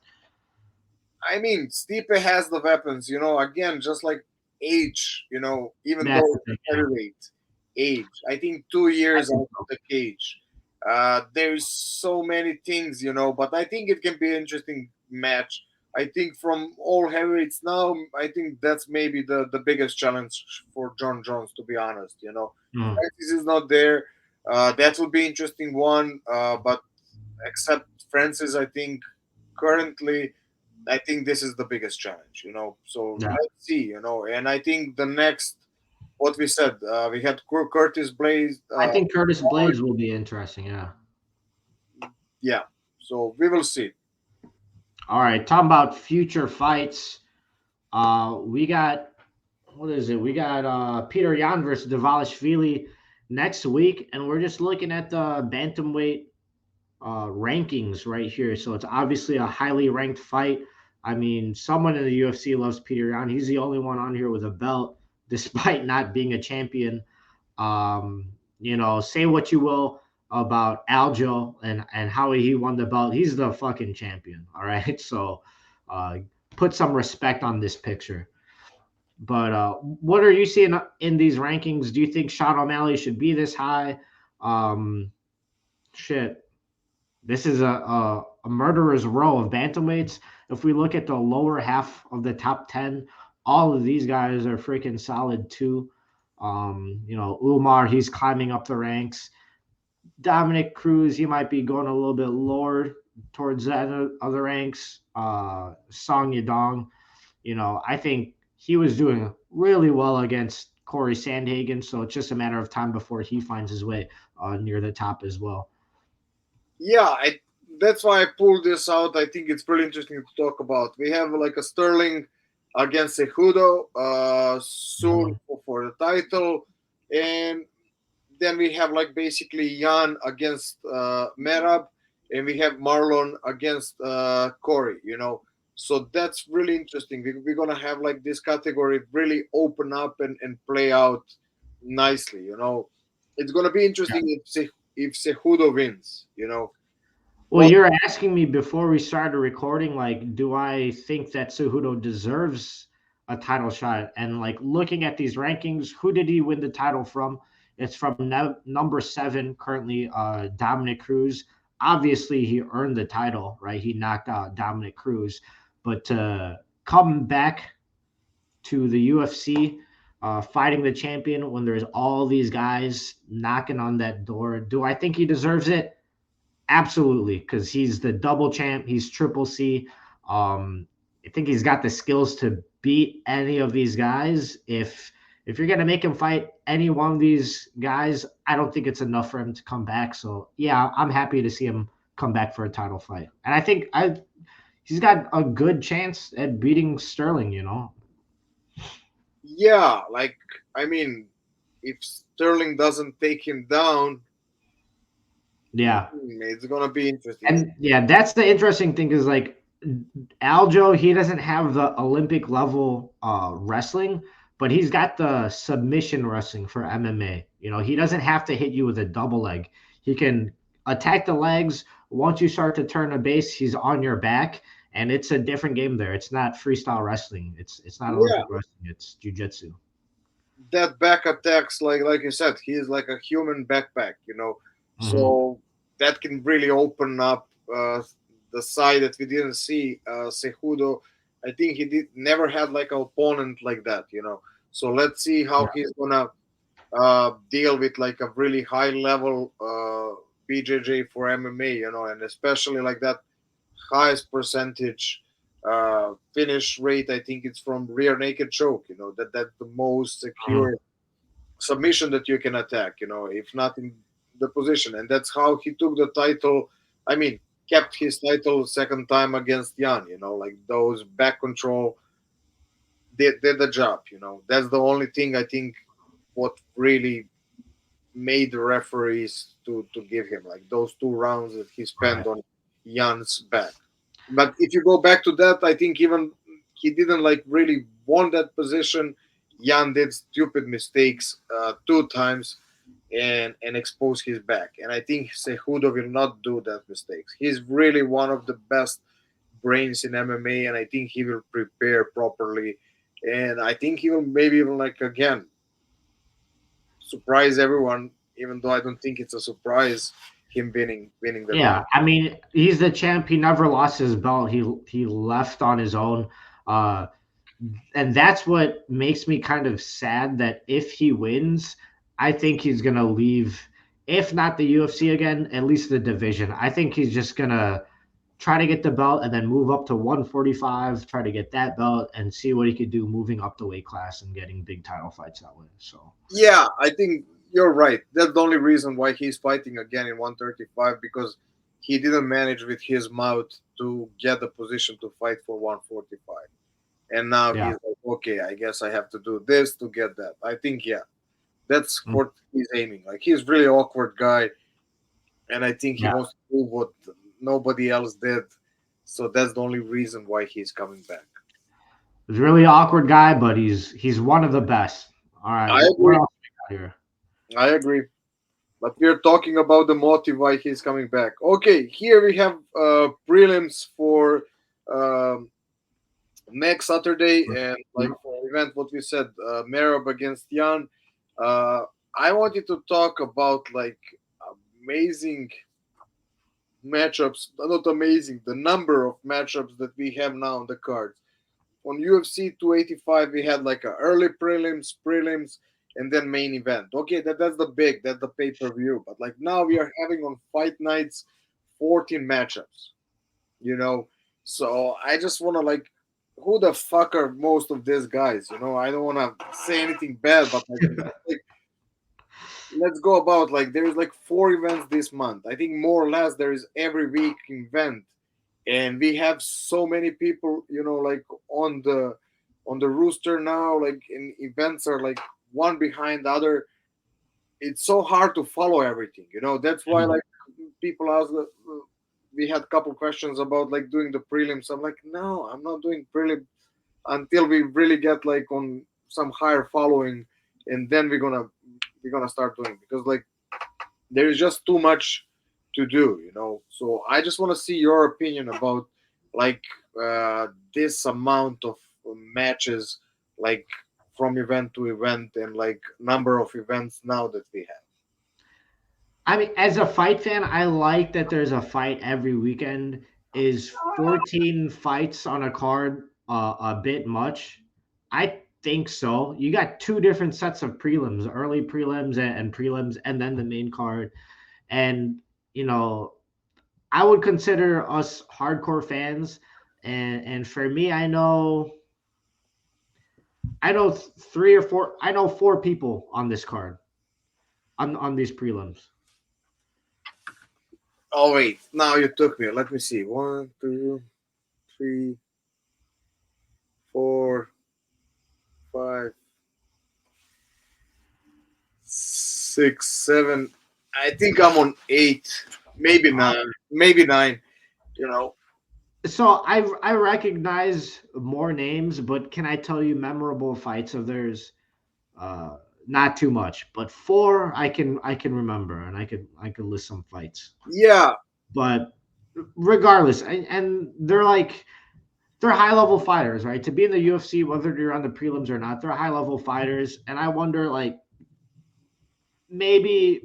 I mean, Stipe has the weapons. Again, just like age. Even That's though the thing, yeah. heavyweight age, I think 2 years I out think of so. the cage. There's so many things, but I think it can be an interesting match. I think from all heavyweights now, I think that's maybe the biggest challenge for John Jones, to be honest. Mm, Francis is not there. That would be interesting one. But except Francis, I think currently, I think this is the biggest challenge. So yeah. let's see. And I think the next, what we said, we had Curtis Blaze. I think Curtis Blades will be interesting, yeah. Yeah. So we will see. All right, talking about future fights. We got what is it? We got Peter Yan versus Davalishvili next week, and we're just looking at the bantamweight. rankings right here. So it's obviously a highly ranked fight. I mean, someone in the UFC loves Peter Yan. He's the only one on here with a belt, despite not being a champion. Say what you will about Aljo and how he won the belt. He's the fucking champion. All right. So uh, put some respect on this picture. But what are you seeing in these rankings? Do you think Sean O'Malley should be this high? Um, shit. This is a murderer's row of bantamweights. If we look at the lower half of the top 10, all of these guys are freaking solid too. Umar, he's climbing up the ranks. Dominic Cruz, he might be going a little bit lower towards the end of the ranks. Song Yadong, I think he was doing really well against Corey Sandhagen, so it's just a matter of time before he finds his way near the top as well. Yeah, that's why I pulled this out. I think it's pretty interesting to talk about. We have like a Sterling against Cejudo soon Mhm. for the title, and then we have like basically Jan against Merab, and we have Marlon against Corey. So that's really interesting. We're gonna have like this category really open up and play out nicely. It's gonna be interesting if Cejudo wins. Well, What? you're asking me before we started recording, like, do I think that Cejudo deserves a title shot? And like looking at these rankings, who did he win the title from? It's from number 7 currently, Dominic Cruz. Obviously, he earned the title, right? He knocked out Dominic Cruz, but to come back to the UFC, fighting the champion when there's all these guys knocking on that door, do I think he deserves it? Absolutely, because he's the double champ. He's triple C. I think he's got the skills to beat any of these guys. If you're gonna make him fight any one of these guys, I don't think it's enough for him to come back. So yeah, I'm happy to see him come back for a title fight. And I think he's got a good chance at beating Sterling. Yeah, like I mean, if Sterling doesn't take him down, Yeah, it's gonna be interesting. and yeah, that's the interesting thing is like Aljo, he doesn't have the Olympic level wrestling, but he's got the submission wrestling for MMA. He doesn't have to hit you with a double leg. He can attack the legs. Once you start to turn a base, he's on your back, and it's a different game there. It's not freestyle wrestling. It's not Yeah, Olympic wrestling. It's jujitsu. that back attacks, like you said, he is like a human backpack. Mm-hmm. So that can really open up the side that we didn't see. Cejudo, I think he did never had like an opponent like that. So let's see how Yeah. he's gonna deal with like a really high level BJJ for MMA. And especially like that highest percentage finish rate. I think it's from rear naked choke. That's the most Mhm. secure submission that you can attack. If not in the position, and that's how he took the title. I mean, kept his title second time against Jan. Like those back control did the job. That's the only thing I think what really made the referees to give him like those 2 rounds that he spent Right. on Jan's back. But if you go back to that, I think even he didn't like really want that position. Jan did stupid mistakes 2 times and expose his back. And I think Cejudo will not do that mistakes. He's really one of the best brains in MMA, and I think he will prepare properly. And I think he will maybe even like again surprise everyone, even though I don't think it's a surprise him winning the Yeah, title. I mean, he's the champ. He never lost his belt. He left on his own. Uh, and that's what makes me kind of sad that if he wins, I think he's gonna leave, if not the UFC again, at least the division. I think he's just gonna try to get the belt and then move up to 145, try to get that belt and see what he could do moving up the weight class and getting big title fights that way. So Yeah, I think you're right. That's the only reason why he's fighting again in 135 because he didn't manage with his mouth to get the position to fight for 145. And now yeah. he's like, okay, I guess I have to do this to get that. I think, yeah, that's Mm. what he's aiming. Like, he's really awkward guy. and I think he Yeah, wants to prove what nobody else did. So that's the only reason why he's coming back. he's a really awkward guy, but he's one of the best. All right, I what agree. else we got here? I agree. But we're talking about the motive why he's coming back. Okay, here we have prelims for um, next Saturday, and like Yeah. for event what we said, Merab against Jan. Uh, I wanted to talk about like amazing matchups, not amazing, the number of matchups that we have now on the cards. On UFC 285, we had like a early prelims, and then main event. Okay, that's the pay per view. But like now we are having on fight nights 14 matchups. You know, so I just wanna like, who the fuck are most of these guys? You know, I don't wanna say anything bad, but like let's go about like there's like 4 events this month. I think more or less there is every week event, and we have so many people, like on the rooster now, like in events are like one behind the other. It's so hard to follow everything. That's why like people ask. We had a couple questions about like doing the prelims. I'm like, no, I'm not doing prelim until we really get like on some higher following, and then we're gonna start doing, because like there is just too much to do. So I just want to see your opinion about like this amount of matches, like from event to event, and like number of events now that we have. I mean, as a fight fan, I like that there's a fight every weekend. Is 14 fights on a card a bit much? I think so. You got two different sets of prelims, early prelims and prelims, and then the main card. And, you know, I would consider us hardcore fans. And for me, I know three or four, I know four people on this card, on these prelims. Oh wait, now you took me. Let me see. One, two, three, four, five, six, seven. I think I'm on eight, maybe nine, maybe nine. You know, So I recognize more names, but can I tell you memorable fights of theirs? Uh, Not too much, but four I can remember, and I could list some fights. yeah, But regardless, and they're high level fighters, right? To be in the UFC, whether you're on the prelims or not, they're high level fighters, and I wonder like maybe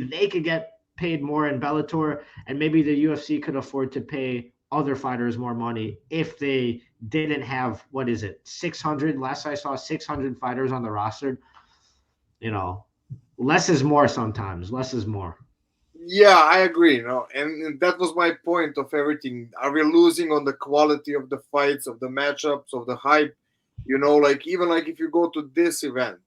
they could get paid more in Bellator, and maybe the UFC could afford to pay other fighters more money if they didn't have, what is it, 600? Last I saw, 600 fighters on the roster. You know, less is more sometimes. Less is more. yeah, I agree. And that was my point of everything. Are we losing on the quality of the fights, of the matchups, of the hype? Like even like if you go to this event,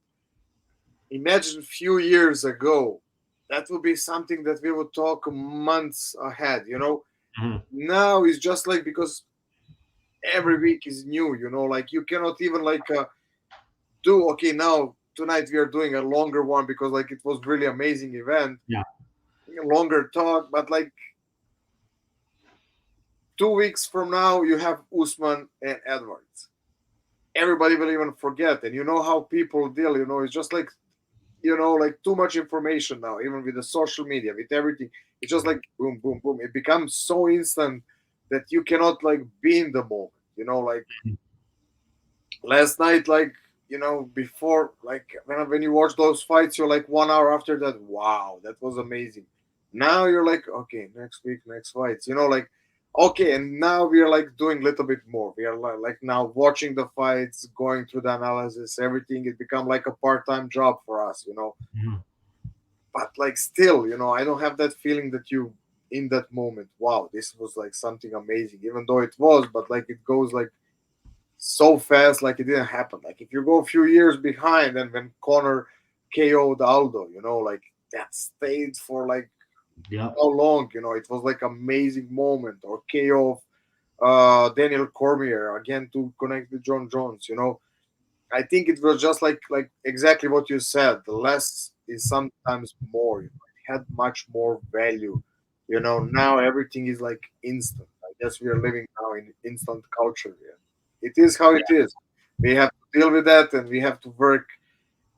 imagine a few years ago, that would be something that we would talk months ahead. Mhm. Now it's just like, because every week is new. Like you cannot even like do, okay, now tonight we are doing a longer one because like it was really amazing event, Yeah. longer talk, but like 2 weeks from now you have Usman and Edwards. Everybody will even forget, and you know how people deal. It's just like, like too much information now, even with the social media, with everything. It's just like boom, boom, boom. It becomes so instant that you cannot like be in the moment. Like last night, like before, like when you watch those fights, you're like 1 hour after that, wow, that was amazing. Now you're like, okay, next week, next fights, like, okay. And now we are like doing a little bit more. We are like now watching the fights, going through the analysis, everything. It become like a part-time job for us. Mhm. But like still, I don't have that feeling that you, in that moment, wow, this was like something amazing, even though it was. But like it goes like so fast, like it didn't happen. Like if you go a few years behind, and when Connor KO'd Aldo, like that stayed for like Yep. how long? It was like amazing moment. Or KO of Daniel Cormier again to connect with John Jones. I think it was just like exactly what you said. The less is sometimes more. It had much more value Now everything is like instant. I guess we are living now in instant culture. Yeah. It is how it is. We have to deal with that, and we have to work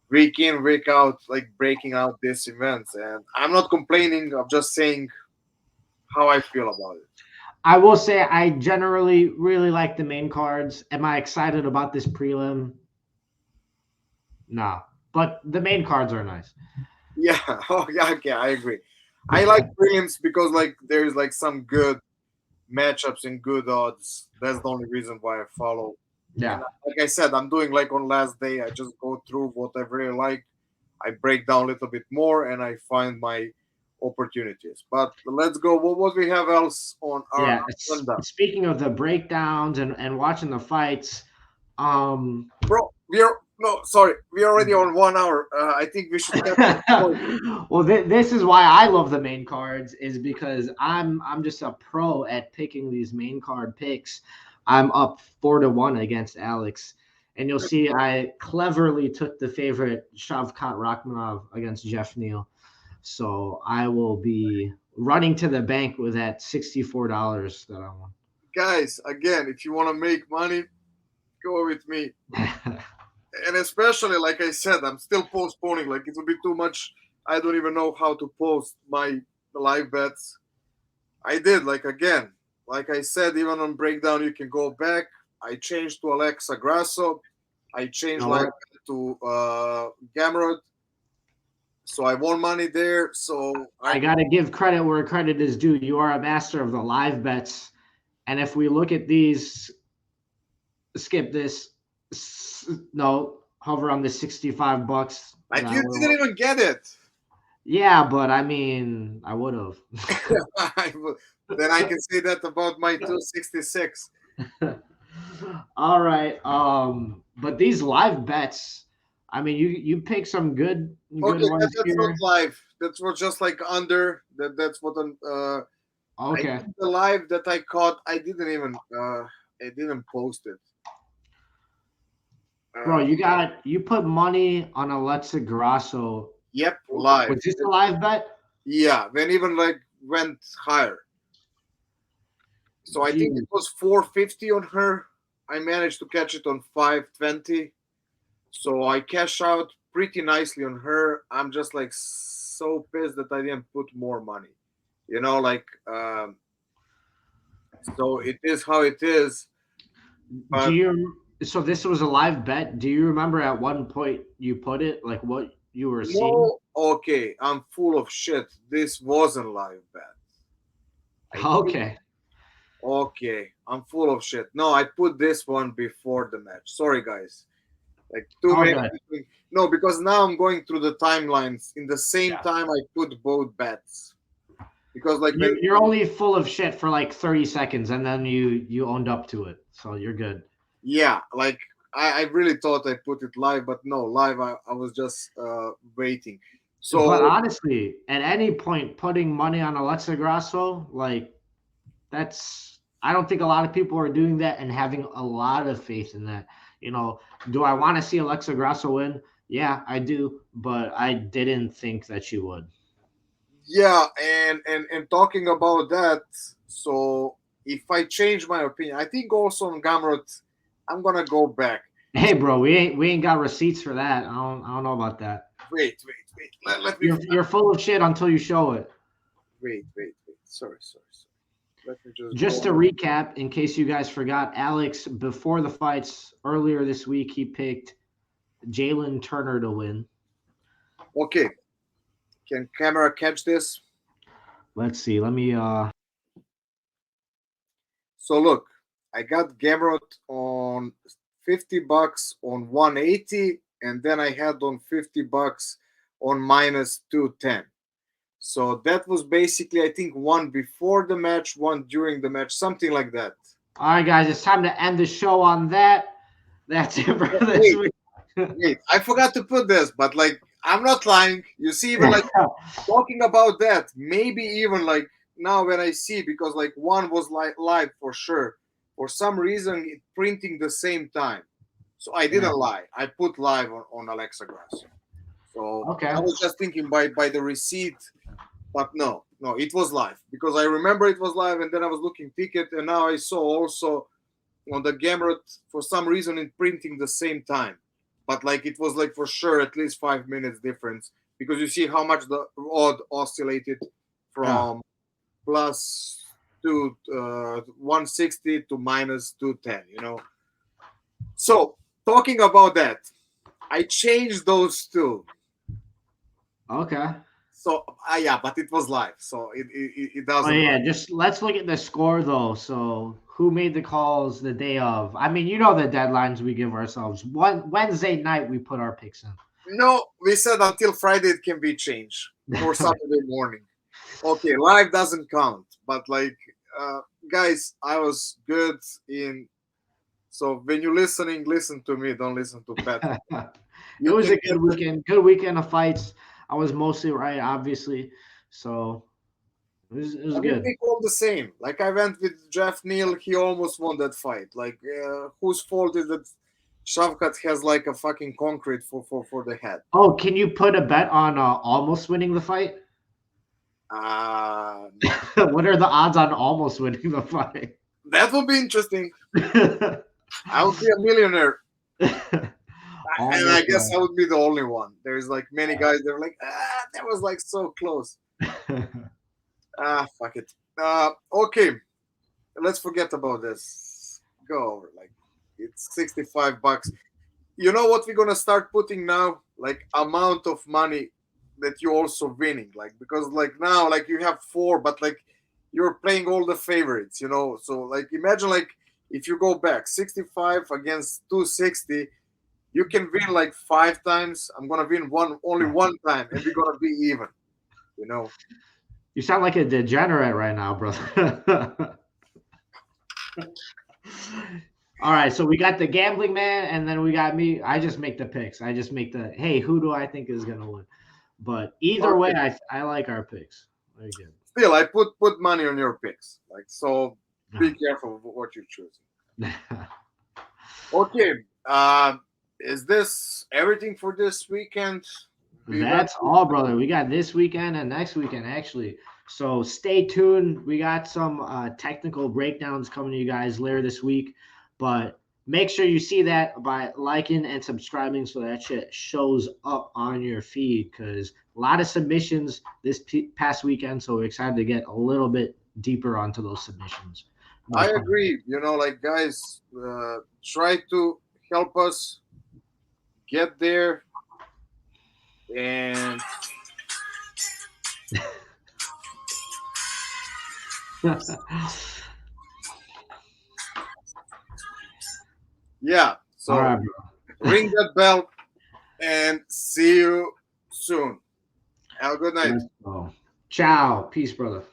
week in, week out, like breaking out these events. And I'm not complaining. I'm just saying how I feel about it. I will say I generally really like the main cards. Am I excited about this prelim? No, but the main cards are nice. Yeah. Oh, yeah. Okay. I agree. I like prelims because like there's like some good matchups and good odds. That's the only reason why I follow. And Yeah. like I said, I'm doing like on last day. I just go through what I really like. I break down a little bit more, and I find my opportunities. But let's go. What we have else on our Yeah. agenda, Speaking of the breakdowns and watching the fights, um, bro? We are no sorry. We are already on 1 hour. I think we should catch up. well, this is why I love the main cards is because I'm just a pro at picking these main card picks. I'm up 4-1 against Alex, and you'll see I cleverly took the favorite Shavkat Rakhmonov against Jeff Neal. So I will be running to the bank with that $64 that I won. Guys, again, if you want to make money, go with me. And especially, like I said, I'm still postponing. Like it will be too much. I don't even know how to post my live bets. I did, like again, like I said, even on breakdown, you can go back. I changed to Alexa Grasso. I You changed know like what? to Gamrot. So I won money there. So I got to give credit where credit is due. You are a master of the live bets. And if we look at these, skip this. No, hover on the $65 that like I you would. didn't even get it. Yeah, but I mean, I would have. Then I can say that about my 266. All right. But these live bets, I mean, you pick some good Okay, ones that's not here. live. That's what just like under. That's what I Okay. think the live that I caught. I didn't post it. Bro, Uh, you put money on Alexa Grasso. yep, live. Was this a live bet? Yeah, when even like went higher. So I think it Gee, was 450 on her. I managed to catch it on 520. So I cash out pretty nicely on her. I'm just like so pissed that I didn't put more money. Like so it is how it is. do But you so this was a live bet? Do you remember at one point you put it like what you were seeing? no, okay, I'm full of shit. This wasn't live bet. I think Okay. okay, I'm full of shit. No, I put this one before the match. Sorry guys. Like too All many. good. No, because now I'm going through the timelines. In the same Yeah. time, I put both bets because, like, You're only full of shit for like 30 seconds and then you owned up to it. So you're good. yeah, like I really thought I put it live, but no, live. I was just waiting. But So honestly, at any point putting money on Alexa Grasso, like that's I don't think a lot of people are doing that and having a lot of faith in that. Do I want to see Alexa Grasso win? Yeah, I do, but I didn't think that she would. yeah, and talking about that, so if I change my opinion, I think also on Gamrot, I'm gonna go back. Hey, bro, we ain't got receipts for that. I don't know about that. Wait. Let me You're full of shit until you show it. wait. Sorry. Let me just Just go. to recap, in case you guys forgot, Alex before the fights earlier this week he picked Jalen Turner to win. Okay, can camera catch this? Let's see. Let me. So look, I got Gamrot on $50 on 180, and then I had on $50 on minus 210. So that was basically, I think, one before the match, one during the match, something like that. All right, guys, it's time to end the show on that. That's it for this Wait, week. I forgot to put this, but like, I'm not lying. You see, even like talking about that, maybe even like now when I see, because like one was like live for sure. For some reason, it printing the same time. So I Yeah. didn't lie. I put live on Alexa Grasso. So Okay. I was just thinking by the receipt, But no, no, it was live because I remember it was live, and then I was looking ticket, and now I saw also on the Gamrot for some reason in printing the same time, but like it was like for sure at least 5 minutes difference because you see how much the odd oscillated Yeah. from plus to 160 to minus 210. So talking about that, I changed those two. Okay. So yeah, but it was live, so it Oh doesn't yeah, matter. just let's look at the score though. So who made the calls the day of? I mean, you know the deadlines we give ourselves. One Wednesday night we put our picks No, we said until Friday it can be changed in. or Saturday morning. Okay, live doesn't count, but like, uh, guys, I was good in. So when you're listening, listen to me. Don't listen to Patrick. It You was can a get good weekend. Good weekend of fights. I was mostly right, obviously. So it was I mean, good. we call the same. Like I went with Jeff Neal. He almost won that fight. Like, whose fault is that? Shavkat has like a fucking concrete for the head. Oh, can you put a bet on almost winning the fight? No, What are the odds on almost winning the fight? that would be interesting. I would be a millionaire. And I Almost guess I would be the only one. There's like many guys that are like, that was like so close. right. Fuck it. Okay, let's forget about this. Go over. Like, it's $65. You know what we're gonna start putting now? Like amount of money that you also winning. Like because like now like you have four, but like you're playing all the favorites. So like imagine like if you go back 65 against 260, you can win like 5 times. I'm gonna win only one time, and we're gonna be even. You know. You sound like a degenerate right now, brother. All right, so we got the gambling man, and then we got me. I just make the picks. I just make the hey, who do I think is gonna win? But either way, Okay. I like our picks. Very good. Still, I put money on your picks. Like so, be careful of what you choose. Okay. Is this everything for this weekend? We went. That's all, brother. We got this weekend and next weekend, actually. So stay tuned. We got some technical breakdowns coming to you guys later this week. But make sure you see that by liking and subscribing so that shit shows up on your feed because a lot of submissions this past weekend. So we're excited to get a little bit deeper onto those submissions. I More fun. agree. Like guys, try to help us get there, and yeah. All So right, bro. ring that bell, and see you soon. Have a good night. Let's go. Ciao. Peace, brother.